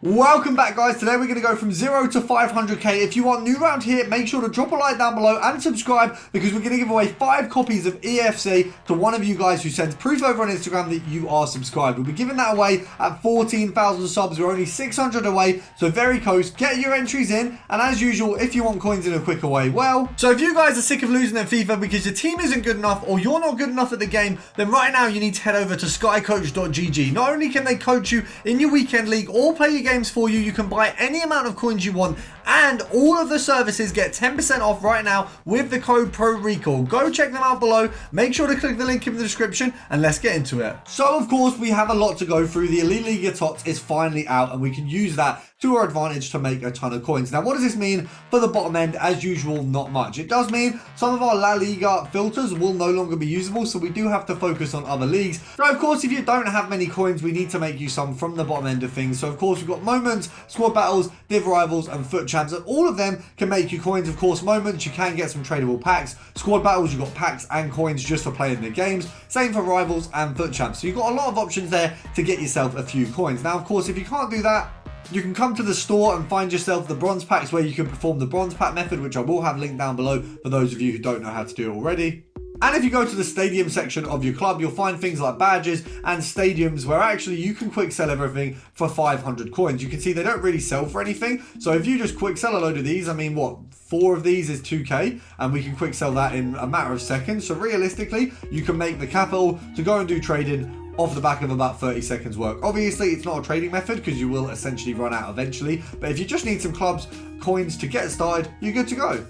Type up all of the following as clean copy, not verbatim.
Welcome back, guys. Today we're going to go from 0 to 500k. If you are new around here, make sure to drop a like down below and subscribe, because we're going to give away 5 copies of EFC to one of you guys who sends proof over on Instagram that you are subscribed. We'll be giving that away at 14,000 subs. We're only 600 away, so very close. Get your entries in, and as usual, if you want coins in a quicker way, well. So if you guys are sick of losing in FIFA because your team isn't good enough or you're not good enough at the game, then right now you need to head over to skycoach.gg. Not only can they coach you in your weekend league or play your games for you can buy any amount of coins you want, and all of the services get 10% off right now with the code PRORECALL. Go check them out below. Make sure to click the link in the description, and let's get into it. So of course we have a lot to go through. The Elite Liga TOTS is finally out, and we can use that to our advantage to make a ton of coins. Now, what does this mean for the bottom end? As usual, not much. It does mean some of our La Liga filters will no longer be usable, so we do have to focus on other leagues. So of course, if you don't have many coins, we need to make you some from the bottom end of things. So of course, we've got moments, squad battles, div rivals, and foot champs, and all of them can make you coins. Of course, moments, you can get some tradable packs. Squad battles, you've got packs and coins just for playing the games. Same for rivals and foot champs. So you've got a lot of options there to get yourself a few coins. Now, of course, if you can't do that, you can come to the store and find yourself the bronze packs, where you can perform the bronze pack method, which I will have linked down below for those of you who don't know how to do it already. And if you go to the stadium section of your club, you'll find things like badges and stadiums, where actually you can quick sell everything for 500 coins. You can see they don't really sell for anything. So if you just quick sell a load of these, I mean, what, 4 of these is 2k, and we can quick sell that in a matter of seconds. So realistically, you can make the capital to go and do trading off the back of about 30 seconds work. Obviously, it's not a trading method because you will essentially run out eventually. But if you just need some clubs coins to get started, you're good to go.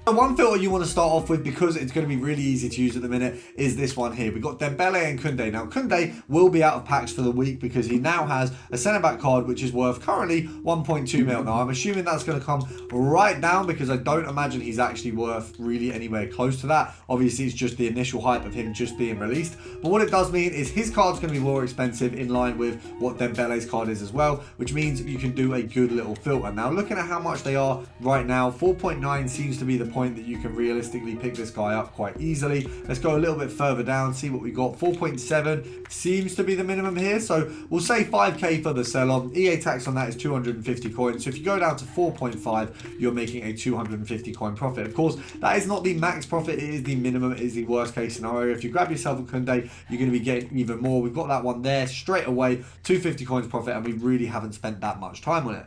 One filter you want to start off with, because it's going to be really easy to use at the minute, is this one here. We've got Dembele and Koundé. Now, Koundé will be out of packs for the week because he now has a centre-back card which is worth currently 1.2 mil. Now, I'm assuming that's going to come right down because I don't imagine he's actually worth really anywhere close to that. Obviously, it's just the initial hype of him just being released. But what it does mean is his card's going to be more expensive, in line with what Dembele's card is as well, which means you can do a good little filter. Now, looking at how much they are right now, 4.9 seems to be the point that you can realistically pick this guy up quite easily. Let's go a little bit further down, see what we got. 4.7 seems to be the minimum here, so we'll say 5k for the sell-on. EA tax on that is 250 coins, so if you go down to 4.5, you're making a 250 coin profit. Of course, that is not the max profit, it is the minimum, it is the worst case scenario. If you grab yourself a Koundé, you're going to be getting even more. We've got that one there straight away, 250 coins profit, and we really haven't spent that much time on it.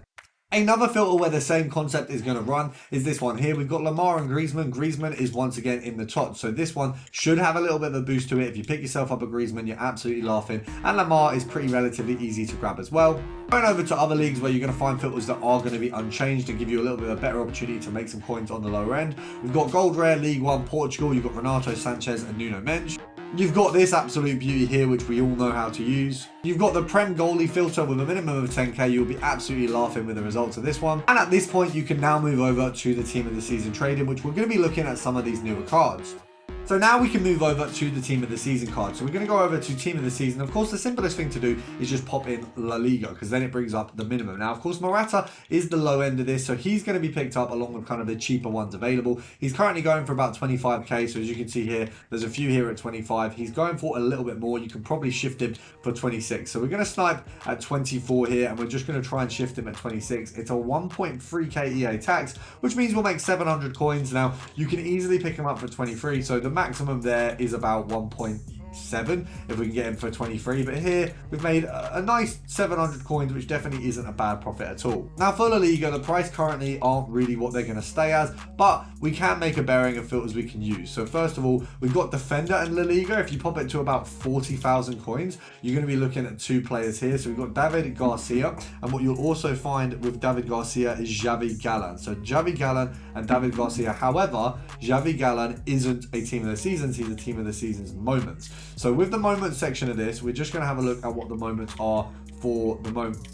Another filter where the same concept is going to run is this one here. We've got Lamar and Griezmann. Griezmann is once again in the top, so this one should have a little bit of a boost to it. If you pick yourself up a Griezmann, you're absolutely laughing, and Lamar is pretty relatively easy to grab as well. Going over to other leagues where you're going to find filters that are going to be unchanged and give you a little bit of a better opportunity to make some coins on the lower end. We've got Gold Rare League 1 Portugal. You've got Renato Sanchez and Nuno Mendes. You've got this absolute beauty here, which we all know how to use. You've got the Prem goalie filter with a minimum of 10k. You'll be absolutely laughing with the results of this one. And at this point, you can now move over to the team of the season trading, which we're going to be looking at some of these newer cards. So now we can move over to the team of the season card. So we're going to go over to team of the season. Of course, the simplest thing to do is just pop in La Liga, because then it brings up the minimum. Now, of course, Morata is the low end of this, so he's going to be picked up along with kind of the cheaper ones available. He's currently going for about 25k. So as you can see here, there's a few here at 25. He's going for a little bit more. You can probably shift him for 26. So we're going to snipe at 24 here, and we're just going to try and shift him at 26. It's a 1.3k EA tax, which means we'll make 700 coins. Now, you can easily pick him up for 23. So the maximum there is about 1.7 if we can get him for 23, but here we've made a nice 700 coins, which definitely isn't a bad profit at all. Now for La Liga, the price currently aren't really what they're going to stay as, but we can make a bearing of filters we can use. So first of all, we've got Defender and La Liga. If you pop it to about 40,000 coins, you're going to be looking at 2 players here. So we've got David Garcia, and what you'll also find with David Garcia is Xavi Galán. So Xavi Galán and David Garcia. However, Xavi Galán isn't a team of the seasons, he's a team of the season's moments. So with the moments section of this, we're just going to have a look at what the moments are for the moment.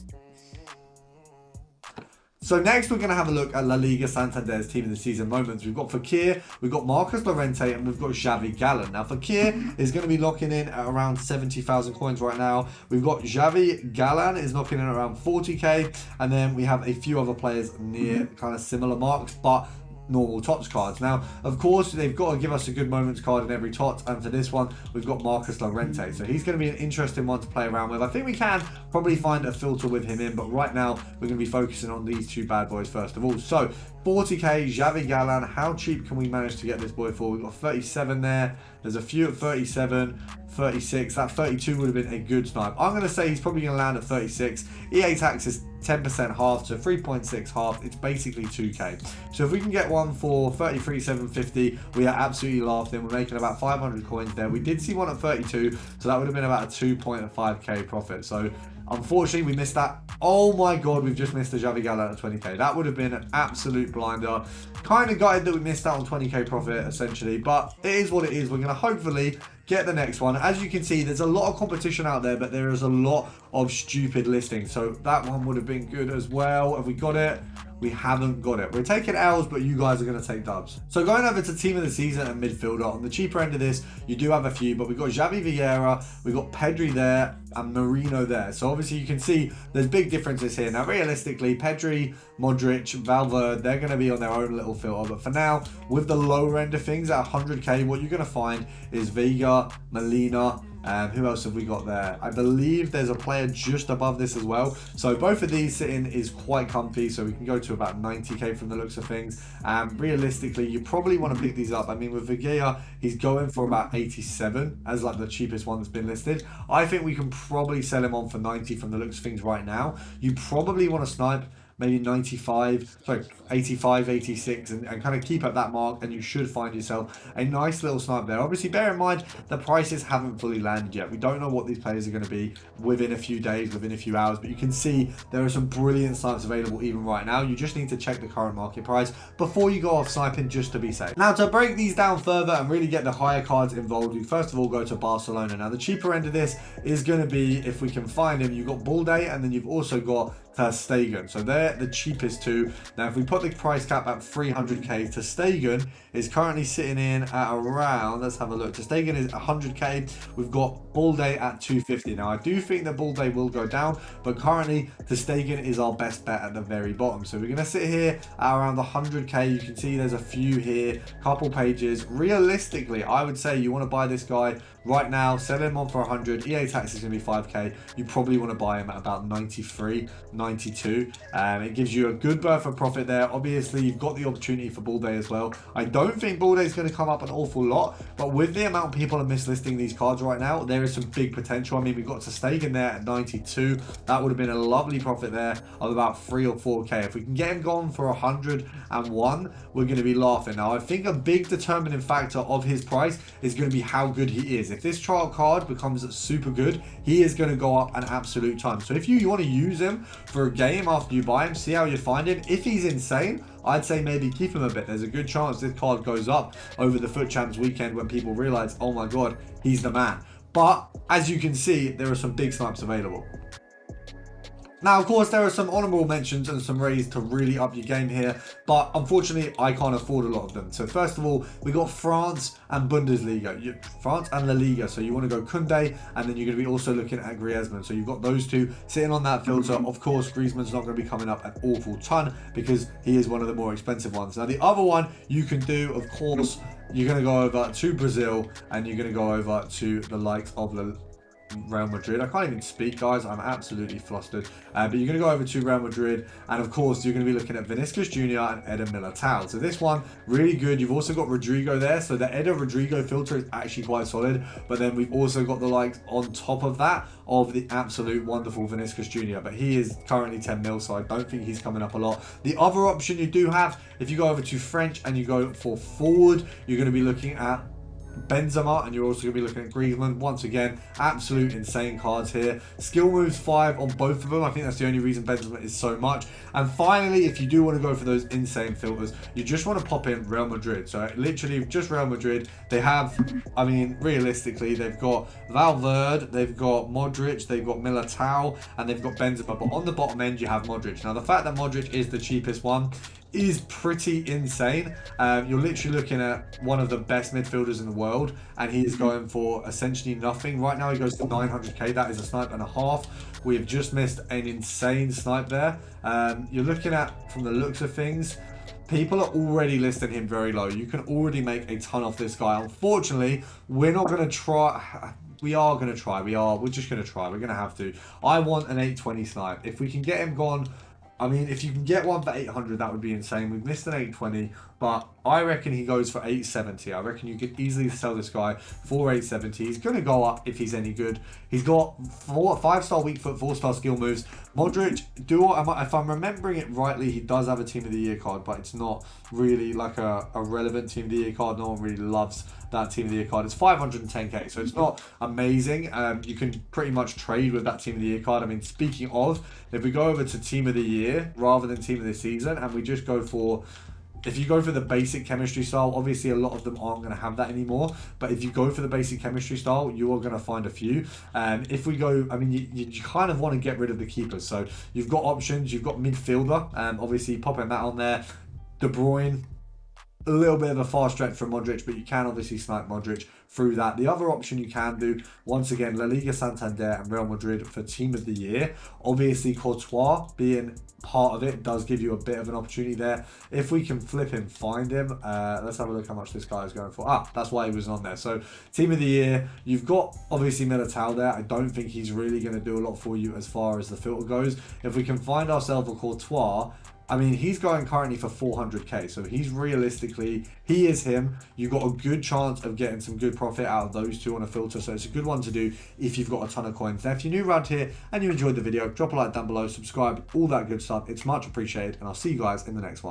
So next we're going to have a look at La Liga Santander's team of the season moments. We've got Fekir, we've got Marcus Llorente, and we've got Xavi Galán. Now Fekir is going to be locking in at around 70,000 coins right now. We've got Xavi Galán is knocking in around 40k, and then we have a few other players near kind of similar marks, but normal TOTS cards. Now, of course, they've got to give us a good moments card in every TOTS, and for this one, we've got Marcus Llorente. So he's going to be an interesting one to play around with. I think we can probably find a filter with him in, but right now, we're going to be focusing on these two bad boys first of all. So, 40k, Xavi Galán. How cheap can we manage to get this boy for? We've got 37 there. There's a few at 37, 36. That 32 would have been a good snipe. I'm going to say he's probably going to land at 36. EA tax is 10% half, so 3.6 half. It's basically 2k. So if we can get one for 33,750, we are absolutely laughing. We're making about 500 coins there. We did see one at 32, so that would have been about a 2.5k profit. So unfortunately, we missed that. Oh my god, we've just missed a Xavi Galán at 20k. That would have been an absolute blinder. Kind of gutted that we missed out on 20k profit, essentially. But it is what it is. We're going to hopefully get the next one. As you can see, there's a lot of competition out there, but there is a lot of stupid listings. So that one would have been good as well. Have we got it? We haven't got it. We're taking L's, but you guys are going to take dubs. So going over to team of the season and midfielder. On the cheaper end of this, you do have a few, but we've got Xavi Vieira, we've got Pedri there, and Marino there. So obviously you can see there's big differences here. Now realistically, Pedri, Modric, Valverde, they're going to be on their own little filter. But for now, with the lower end of things at 100k, what you're going to find is Vega, Molina, who else have we got there? I believe there's a player just above this as well. So both of these sitting is quite comfy. So we can go to about 90k from the looks of things. Realistically, you probably want to pick these up. I mean, with Vegea, he's going for about 87 as like the cheapest one that's been listed. I think we can probably sell him on for 90 from the looks of things right now. You probably want to snipe maybe 95, sorry, 85, 86, and kind of keep at that mark, and you should find yourself a nice little snipe there. Obviously, bear in mind, the prices haven't fully landed yet. We don't know what these players are going to be within a few days, within a few hours, but you can see there are some brilliant snipes available even right now. You just need to check the current market price before you go off sniping just to be safe. Now, to break these down further and really get the higher cards involved, we first of all go to Barcelona. Now, the cheaper end of this is going to be, if we can find him, you've got Balde, and then you've also got Ter Stegen. So they're the cheapest two. Now, if we put the price cap at 300k, Ter Stegen is currently sitting in at around, let's have a look. Ter Stegen is 100k. We've got Balde at 250. Now, I do think that Balde will go down, but currently Ter Stegen is our best bet at the very bottom. So we're going to sit here at around the 100k. You can see there's a few here, couple pages. Realistically, I would say you want to buy this guy right now, sell him on for 100. EA tax is going to be 5k. You probably want to buy him at about 93, 92. It gives you a good berth of profit there. Obviously, you've got the opportunity for Balde as well. I don't think Balde is going to come up an awful lot, but with the amount of people are mislisting these cards right now, there is some big potential. I mean, we've got Ter Stegen there at 92. That would have been a lovely profit there of about 3 or 4k. If we can get him gone for 101, we're going to be laughing. Now, I think a big determining factor of his price is going to be how good he is. If this trial card becomes super good, he is going to go up an absolute ton. So if you want to use him for a game after you buy him, see how you find him. If he's insane, I'd say maybe keep him a bit. There's a good chance this card goes up over the Foot Champs weekend when people realize, oh my god, he's the man. But as you can see, there are some big snipes available. Now, of course, there are some honourable mentions and some ways to really up your game here, but unfortunately, I can't afford a lot of them. So first of all, we got France and Bundesliga. France and La Liga. So you want to go Koundé, and then you're going to be also looking at Griezmann. So you've got those two sitting on that filter. Of course, Griezmann's not going to be coming up an awful ton because he is one of the more expensive ones. Now, the other one you can do, of course, you're going to go over to Brazil, and you're going to go over to the likes of Real Madrid. I can't even speak, guys. I'm absolutely flustered. But you're going to go over to Real Madrid, and of course, you're going to be looking at Vinicius Jr. and Eder Militao. So this one, really good. You've also got Rodrigo there. So the Eder Rodrigo filter is actually quite solid. But then we've also got the likes on top of that of the absolute wonderful Vinicius Jr. But he is currently 10 mil, so I don't think he's coming up a lot. The other option you do have, if you go over to French and you go for forward, you're going to be looking at Benzema, and you're also going to be looking at Griezmann. Once again, absolute insane cards here. Skill moves 5 on both of them. I think that's the only reason Benzema is so much. And finally, if you do want to go for those insane filters, you just want to pop in Real Madrid. So literally just Real Madrid. They have, I mean, realistically, they've got Valverde, they've got Modric, they've got Militao, and they've got Benzema. But on the bottom end, you have Modric. Now, the fact that Modric is the cheapest one is pretty insane. You're literally looking at one of the best midfielders in the world, and he is going for essentially nothing. Right now he goes to 900k. That is a snipe and a half. We have just missed an insane snipe there. You're looking at, from the looks of things, people are already listing him very low. You can already make a ton off this guy. Unfortunately, we're not going to try. We are going to try. We're just going to try. We're going to have to. I want an 820 snipe. If we can get him gone, I mean, if you can get one for 800, that would be insane. We've missed an 820, but I reckon he goes for 870. I reckon you could easily sell this guy for 870. He's going to go up if he's any good. He's got 5-star weak foot, 4-star skill moves. Modric, if I'm remembering it rightly, he does have a Team of the Year card, but it's not really like a relevant Team of the Year card. No one really loves that Team of the Year card. It's 510k, so it's not amazing. You can pretty much trade with that Team of the Year card. I mean, speaking of, if we go over to Team of the Year rather than Team of the Season, and we just go for, if you go for the basic chemistry style, obviously a lot of them aren't going to have that anymore. But if you go for the basic chemistry style, you are going to find a few. If we go, I mean, you kind of want to get rid of the keepers. So you've got options. You've got midfielder. Obviously, popping that on there. De Bruyne. A little bit of a far stretch from Modric, but you can obviously snipe Modric through that. The other option you can do, once again, La Liga Santander and Real Madrid for Team of the Year. Obviously, Courtois being part of it does give you a bit of an opportunity there. If we can flip him, find him. Let's have a look how much this guy is going for. That's why he was on there. So, Team of the Year, you've got obviously Militao there. I don't think he's really going to do a lot for you as far as the filter goes. If we can find ourselves a Courtois, I mean, he's going currently for 400k, so he's realistically, he is him. You've got a good chance of getting some good profit out of those two on a filter, so it's a good one to do if you've got a ton of coins. Now, if you're new around here and you enjoyed the video, drop a like down below, subscribe, all that good stuff. It's much appreciated, and I'll see you guys in the next one.